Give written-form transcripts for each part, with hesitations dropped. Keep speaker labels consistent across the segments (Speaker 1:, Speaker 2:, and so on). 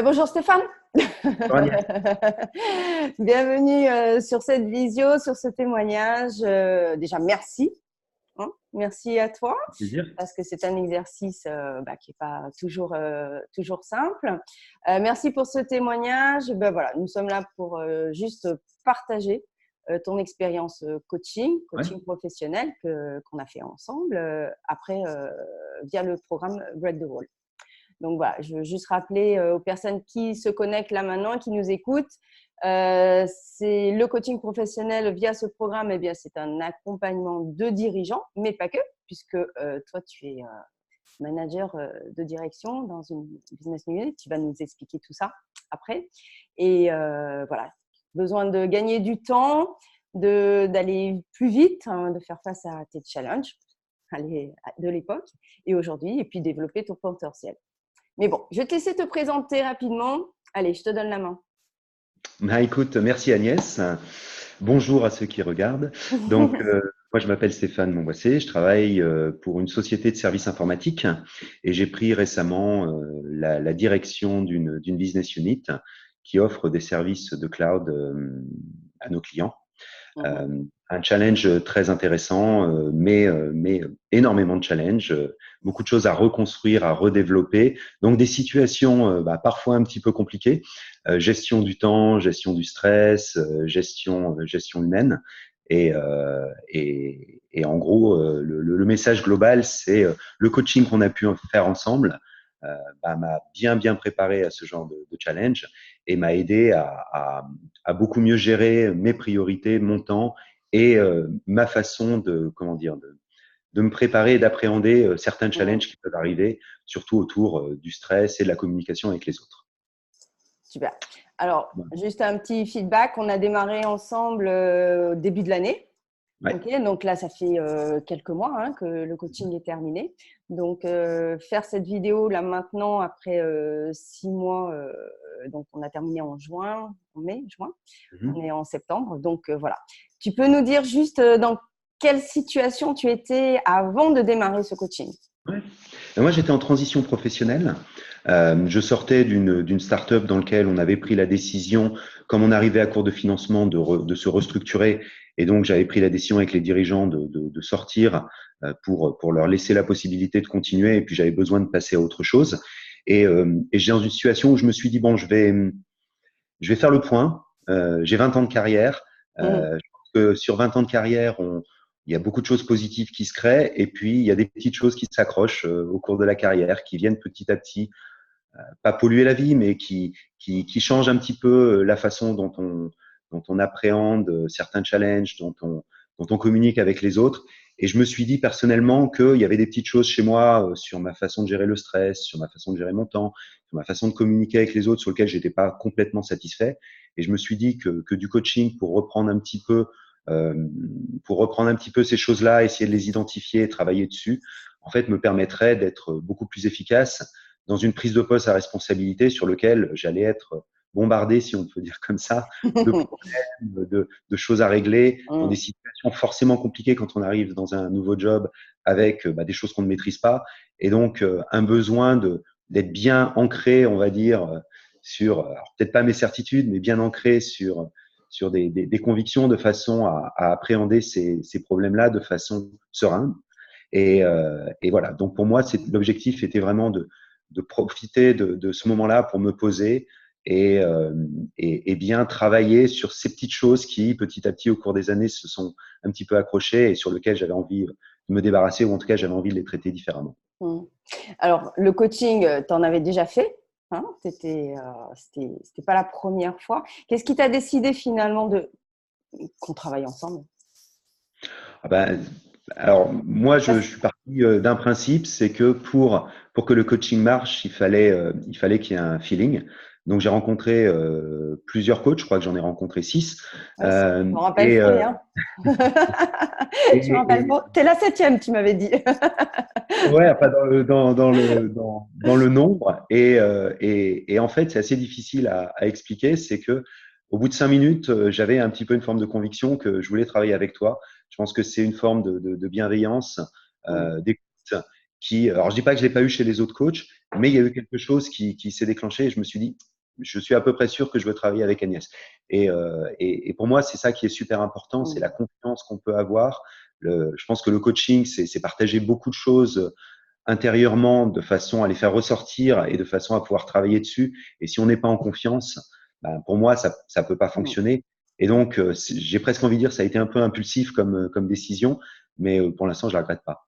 Speaker 1: Bonjour Stéphane.
Speaker 2: Agnès,
Speaker 1: Bienvenue sur cette visio, sur ce témoignage. Déjà, merci. Merci à toi
Speaker 2: avec plaisir.
Speaker 1: parce que c'est un exercice qui n'est pas toujours simple. Merci pour ce témoignage. Voilà, nous sommes là pour juste partager ton expérience
Speaker 2: Ouais.
Speaker 1: coaching professionnel qu'on a fait ensemble après via le programme Break the Wall. Donc voilà, je veux juste rappeler aux personnes qui se connectent là maintenant, qui nous écoutent, c'est le coaching professionnel via ce programme. Eh bien, c'est un accompagnement de dirigeants, mais pas que, puisque toi, tu es manager de direction dans une business unit. Tu vas nous expliquer tout ça après. Et voilà, besoin de gagner du temps, d'aller plus vite, de faire face à tes challenges de l'époque et aujourd'hui, et puis développer ton potentiel. Mais bon, je vais te laisser te présenter rapidement. Allez, je te donne la main.
Speaker 2: Écoute, merci Agnès. Bonjour à ceux qui regardent. Donc, moi, je m'appelle Stéphane Monboissé. Je travaille pour une société de services informatiques et j'ai pris récemment la direction d'une business unit qui offre des services de cloud à nos clients. Un challenge très intéressant, mais énormément de challenges, beaucoup de choses à reconstruire, à redévelopper. Donc des situations parfois un petit peu compliquées, gestion du temps, gestion du stress, gestion humaine. Et en gros, le message global, c'est le coaching qu'on a pu faire ensemble m'a bien préparé à ce genre de challenge et m'a aidé à beaucoup mieux gérer mes priorités, mon temps et ma façon de me préparer et d'appréhender certains challenges qui peuvent arriver, surtout autour du stress et de la communication avec les autres.
Speaker 1: Super. Alors,
Speaker 2: Voilà.
Speaker 1: juste un petit feedback. On a démarré ensemble au début de l'année.
Speaker 2: Ouais.
Speaker 1: Ok, donc là, ça fait quelques mois que le coaching est terminé. Donc, faire cette vidéo là maintenant, après 6 mois, donc on a terminé en juin, on est en septembre. Donc, voilà. Tu peux nous dire juste dans quelle situation tu étais avant de démarrer ce coaching?
Speaker 2: Ouais. Et moi, j'étais en transition professionnelle. Je sortais d'une start-up dans laquelle on avait pris la décision, comme on arrivait à court de financement, de se restructurer. Et donc, j'avais pris la décision avec les dirigeants de sortir pour leur laisser la possibilité de continuer. Et puis, j'avais besoin de passer à autre chose. Et j'ai dans une situation où je me suis dit, bon, je vais faire le point. J'ai 20 ans de carrière. Je pense que sur 20 ans de carrière, il y a beaucoup de choses positives qui se créent et puis il y a des petites choses qui s'accrochent au cours de la carrière, qui viennent petit à petit, pas polluer la vie, mais qui changent un petit peu la façon dont on appréhende certains challenges, dont on communique avec les autres. Et je me suis dit personnellement qu'il y avait des petites choses chez moi sur ma façon de gérer le stress, sur ma façon de gérer mon temps, sur ma façon de communiquer avec les autres, sur lequel j'étais pas complètement satisfait. Et je me suis dit que du coaching euh, pour reprendre un petit peu ces choses-là, essayer de les identifier et travailler dessus, en fait, me permettrait d'être beaucoup plus efficace dans une prise de poste à responsabilité sur lequel j'allais être bombardé, si on peut dire comme ça, de problèmes, de choses à régler, dans des situations forcément compliquées quand on arrive dans un nouveau job avec des choses qu'on ne maîtrise pas. Et donc, un besoin d'être bien ancré, on va dire, sur, peut-être pas mes certitudes, mais bien ancré sur des convictions de façon à appréhender ces problèmes-là de façon sereine. Et voilà. Donc, pour moi, l'objectif était vraiment de profiter de ce moment-là pour me poser et bien travailler sur ces petites choses qui, petit à petit, au cours des années, se sont un petit peu accrochées et sur lesquelles j'avais envie de me débarrasser ou en tout cas, j'avais envie de les traiter différemment.
Speaker 1: Alors, le coaching, tu en avais déjà fait, hein, c'était pas la première fois. Qu'est-ce qui t'a décidé finalement qu'on travaille ensemble?
Speaker 2: Ah ben, alors, moi, je suis parti d'un principe, c'est que pour que le coaching marche, il fallait qu'il y ait un feeling. Donc, j'ai rencontré plusieurs coachs, je crois que j'en ai rencontré 6.
Speaker 1: Ouais,
Speaker 2: Euh,
Speaker 1: je me rappelle
Speaker 2: et,
Speaker 1: très
Speaker 2: euh,
Speaker 1: bien. Je me rappelle
Speaker 2: et,
Speaker 1: pas. T'es la septième, tu m'avais dit.
Speaker 2: Ouais, enfin dans le nombre. Et en fait, c'est assez difficile à expliquer. C'est que au bout de 5 minutes, j'avais un petit peu une forme de conviction que je voulais travailler avec toi. Je pense que c'est une forme de bienveillance, d'écoute alors je dis pas que je l'ai pas eu chez les autres coachs, mais il y a eu quelque chose qui s'est déclenché et je me suis dit, je suis à peu près sûr que je veux travailler avec Agnès. Et pour moi, c'est ça qui est super important, c'est la confiance qu'on peut avoir. Je pense que le coaching, c'est partager beaucoup de choses intérieurement de façon à les faire ressortir et de façon à pouvoir travailler dessus. Et si on n'est pas en confiance, ben, pour moi, ça peut pas fonctionner. Et donc, j'ai presque envie de dire, ça a été un peu impulsif comme décision, mais pour l'instant, je la regrette pas.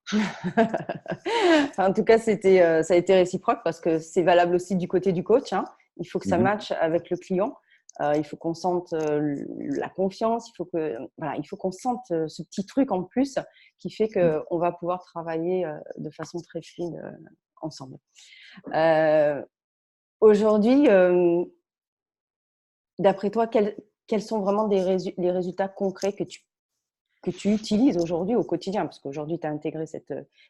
Speaker 1: En tout cas, ça a été réciproque parce que c'est valable aussi du côté du coach, hein. Il faut que ça matche avec le client. Il faut qu'on sente la confiance. Il faut qu'on sente ce petit truc en plus qui fait qu'on va pouvoir travailler de façon très fluide ensemble. Aujourd'hui, d'après toi, quels sont vraiment les résultats concrets que tu utilises aujourd'hui au quotidien? Parce qu'aujourd'hui, tu as intégré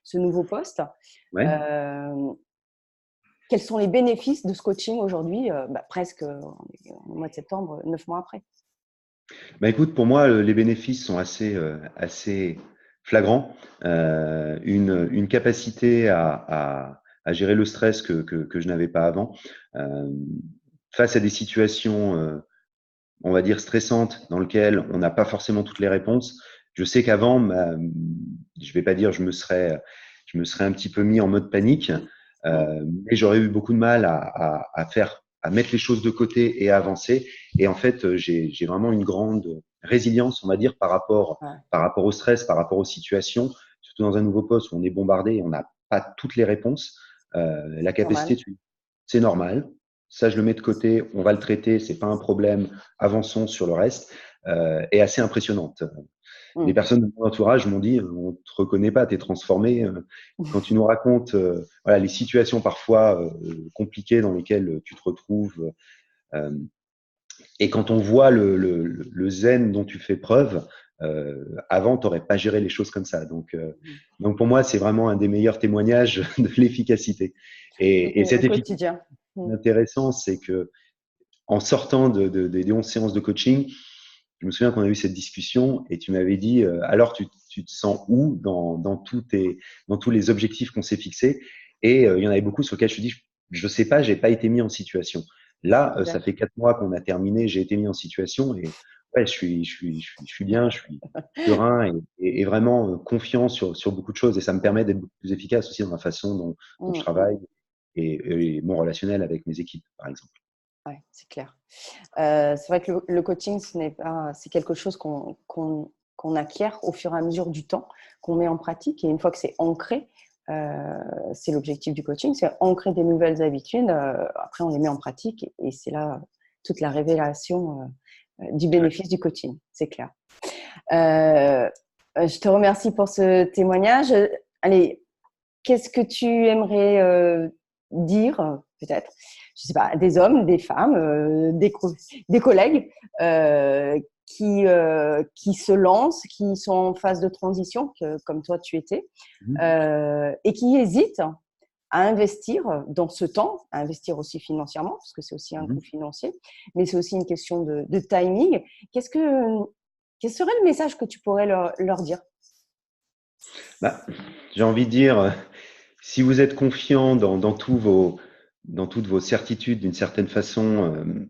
Speaker 1: ce nouveau poste.
Speaker 2: Ouais.
Speaker 1: Quels sont les bénéfices de ce coaching aujourd'hui, presque au mois de septembre, 9 mois après?
Speaker 2: Bah, écoute, pour moi, les bénéfices sont assez flagrants. Une capacité à gérer le stress que je n'avais pas avant. Face à des situations, on va dire, stressantes dans lesquelles on n'a pas forcément toutes les réponses. Je sais qu'avant, je vais pas dire je me serais un petit peu mis en mode panique, mais j'aurais eu beaucoup de mal à mettre les choses de côté et à avancer. Et en fait, j'ai vraiment une grande résilience, on va dire, par rapport au stress, par rapport aux situations, surtout dans un nouveau poste où on est bombardé et on n'a pas toutes les réponses. La capacité, c'est normal. Ça, je le mets de côté, on va le traiter, c'est pas un problème, avançons sur le reste, est assez impressionnante. Les personnes de mon entourage m'ont dit, on te reconnaît pas, t'es transformé. Quand tu nous racontes voilà, les situations parfois compliquées dans lesquelles tu te retrouves, et quand on voit le zen dont tu fais preuve, avant, tu n'aurais pas géré les choses comme ça. Donc pour moi, c'est vraiment un des meilleurs témoignages de l'efficacité. Et cette efficacité,
Speaker 1: quotidien.
Speaker 2: intéressant, c'est que en sortant des 11 séances de coaching, je me souviens qu'on a eu cette discussion et tu m'avais dit alors tu te sens où dans tous les objectifs qu'on s'est fixés. Et il y en avait beaucoup sur lesquels je me dis je sais pas, j'ai pas été mis en situation. Là, ça fait 4 mois qu'on a terminé, j'ai été mis en situation et ouais, je suis bien, je suis serein et vraiment confiant sur beaucoup de choses et ça me permet d'être beaucoup plus efficace aussi dans la façon dont je travaille et mon relationnel avec mes équipes, par exemple.
Speaker 1: Ouais, c'est clair. C'est vrai que le coaching, c'est quelque chose qu'on acquiert au fur et à mesure du temps, qu'on met en pratique. Et une fois que c'est ancré, c'est l'objectif du coaching, c'est ancrer des nouvelles habitudes. Après, on les met en pratique et c'est là toute la révélation du bénéfice du coaching, c'est clair. Je te remercie pour ce témoignage. Allez, qu'est-ce que tu aimerais dire, peut-être, je sais pas, des hommes, des femmes, des collègues qui se lancent, qui sont en phase de transition, comme toi tu étais, et qui hésitent à investir dans ce temps, à investir aussi financièrement, parce que c'est aussi un coût financier, mais c'est aussi une question de timing. Quel serait le message que tu pourrais leur dire?
Speaker 2: J'ai envie de dire, si vous êtes confiant dans toutes vos certitudes d'une certaine façon,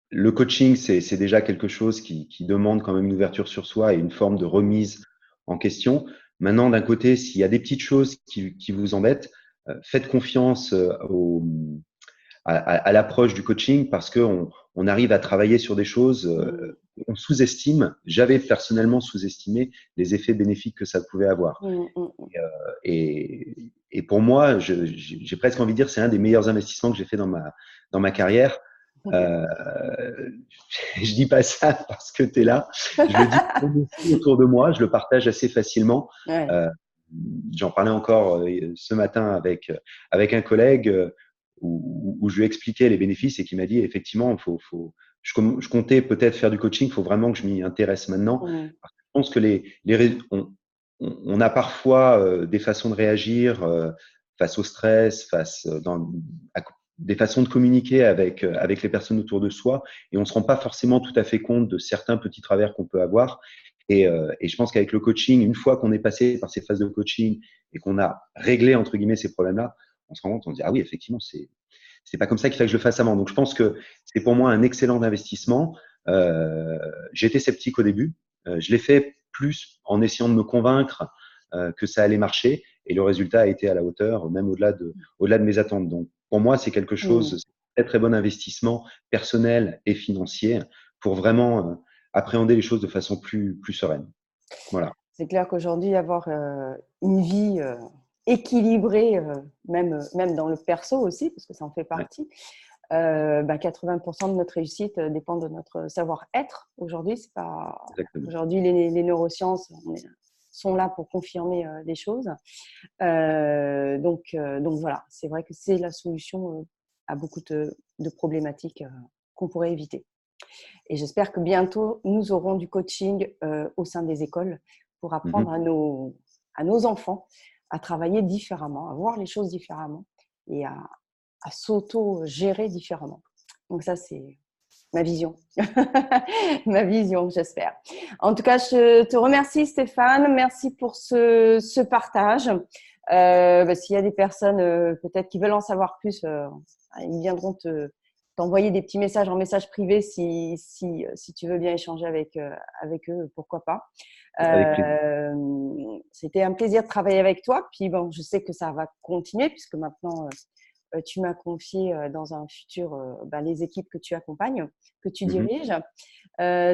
Speaker 2: le coaching, c'est déjà quelque chose qui demande quand même une ouverture sur soi et une forme de remise en question. Maintenant, d'un côté, s'il y a des petites choses qui vous embêtent, faites confiance à l'approche du coaching parce qu'on arrive à travailler sur des choses, on sous-estime, j'avais personnellement sous-estimé les effets bénéfiques que ça pouvait avoir. Et pour moi, j'ai presque envie de dire c'est un des meilleurs investissements que j'ai fait dans ma carrière. Je dis pas ça parce que tu es là. Je le dis autour de moi, je le partage assez facilement. J'en parlais encore ce matin avec un collègue où je lui expliquais les bénéfices et qui m'a dit effectivement, je comptais peut-être faire du coaching, il faut vraiment que je m'y intéresse maintenant. Parce que je pense que on a parfois des façons de réagir face au stress, des façons de communiquer avec les personnes autour de soi et on ne se rend pas forcément tout à fait compte de certains petits travers qu'on peut avoir. Et je pense qu'avec le coaching, une fois qu'on est passé par ces phases de coaching et qu'on a réglé, entre guillemets, ces problèmes-là, on se rend compte, on se dit, ah oui, effectivement, c'est pas comme ça qu'il fallait que je le fasse avant. Donc, je pense que c'est pour moi un excellent investissement. J'étais sceptique au début. Je l'ai fait plus en essayant de me convaincre que ça allait marcher. Et le résultat a été à la hauteur, même au-delà de mes attentes. Donc, pour moi, c'est quelque chose, c'est un très, très bon investissement personnel et financier pour vraiment appréhender les choses de façon plus sereine. Voilà.
Speaker 1: C'est clair qu'aujourd'hui, avoir une vie équilibrée, même dans le perso aussi, parce que ça en fait partie, 80% de notre réussite dépend de notre savoir-être. Aujourd'hui, c'est pas. Aujourd'hui, les neurosciences sont là pour confirmer les choses. Donc voilà, c'est vrai que c'est la solution à beaucoup de problématiques qu'on pourrait éviter. Et j'espère que bientôt, nous aurons du coaching au sein des écoles pour apprendre à nos enfants à travailler différemment, à voir les choses différemment et à s'auto-gérer différemment. Donc ça, c'est ma vision. Ma vision, j'espère. En tout cas, je te remercie, Stéphane. Merci pour ce partage. S'il y a des personnes peut-être qui veulent en savoir plus, ils viendront t'envoyer des petits messages en message privé si tu veux bien échanger avec eux, pourquoi pas. C'était un plaisir de travailler avec toi. Puis bon, je sais que ça va continuer puisque maintenant, tu m'as confié dans un futur les équipes que tu accompagnes, que tu diriges.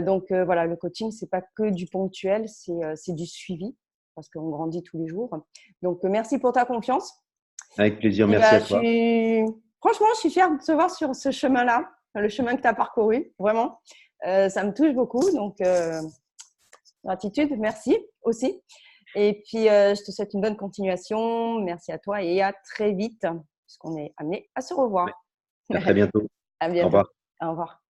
Speaker 1: Donc voilà, le coaching, c'est pas que du ponctuel, c'est du suivi parce qu'on grandit tous les jours. Donc merci pour ta confiance.
Speaker 2: Avec plaisir, merci à toi.
Speaker 1: Franchement, je suis fière de te voir sur ce chemin-là, le chemin que tu as parcouru, vraiment. Ça me touche beaucoup, donc gratitude, merci aussi. Et puis, je te souhaite une bonne continuation. Merci à toi et à très vite, puisqu'on est amené à se revoir.
Speaker 2: À très bientôt.
Speaker 1: À bientôt.
Speaker 2: Au revoir.
Speaker 1: Au revoir.